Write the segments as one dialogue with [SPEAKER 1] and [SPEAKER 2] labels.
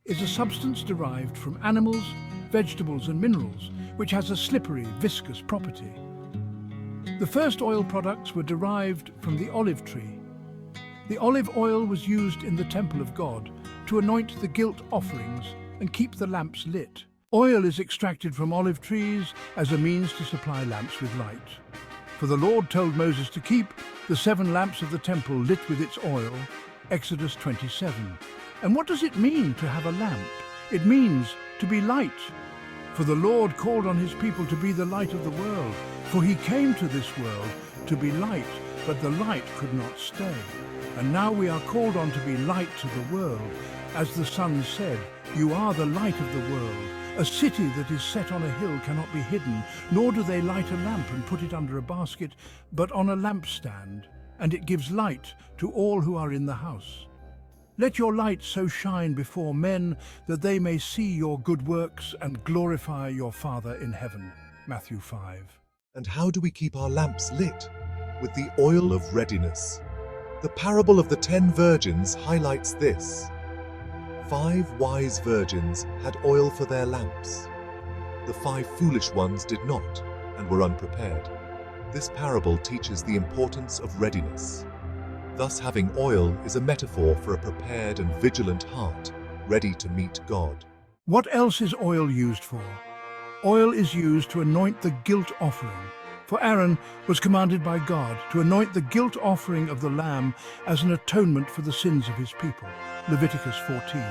[SPEAKER 1] is a substance derived from animals, vegetables and minerals, which has a slippery, viscous property. The first oil products were derived from the olive tree. The olive oil was used in the temple of God to anoint the guilt offerings and keep the lamps lit. Oil is extracted from olive trees as a means to supply lamps with light. For the Lord told Moses to keep the 7 lamps of the temple lit with its oil, Exodus 27. And what does it mean to have a lamp? It means to be light. For the Lord called on his people to be the light of the world. For he came to this world to be light, but the light could not stay. And now we are called on to be light to the world. As the Son said, "You are the light of the world." A city that is set on a hill cannot be hidden, nor do they light a lamp and put it under a basket, but on a lampstand, and it gives light to all who are in the house. Let your light so shine before men that they may see your good works and glorify your Father in heaven. Matthew 5.
[SPEAKER 2] And how do we keep our lamps lit? With the oil of readiness. The parable of the 10 virgins highlights this. 5 wise virgins had oil for their lamps. The 5 foolish ones did not and were unprepared. This parable teaches the importance of readiness. Thus, having oil is a metaphor for a prepared and vigilant heart, ready to meet God.
[SPEAKER 1] What else is oil used for? Oil is used to anoint the guilt offering. For Aaron was commanded by God to anoint the guilt offering of the lamb as an atonement for the sins of his people. Leviticus 14.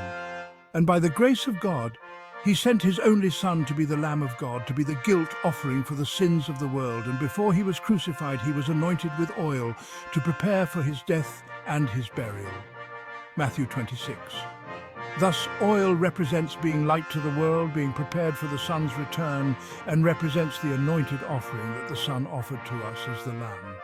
[SPEAKER 1] And by the grace of God, he sent his only Son to be the Lamb of God, to be the guilt offering for the sins of the world. And before he was crucified, he was anointed with oil to prepare for his death and his burial. Matthew 26. Thus, oil represents being light to the world, being prepared for the Son's return, and represents the anointed offering that the Son offered to us as the Lamb.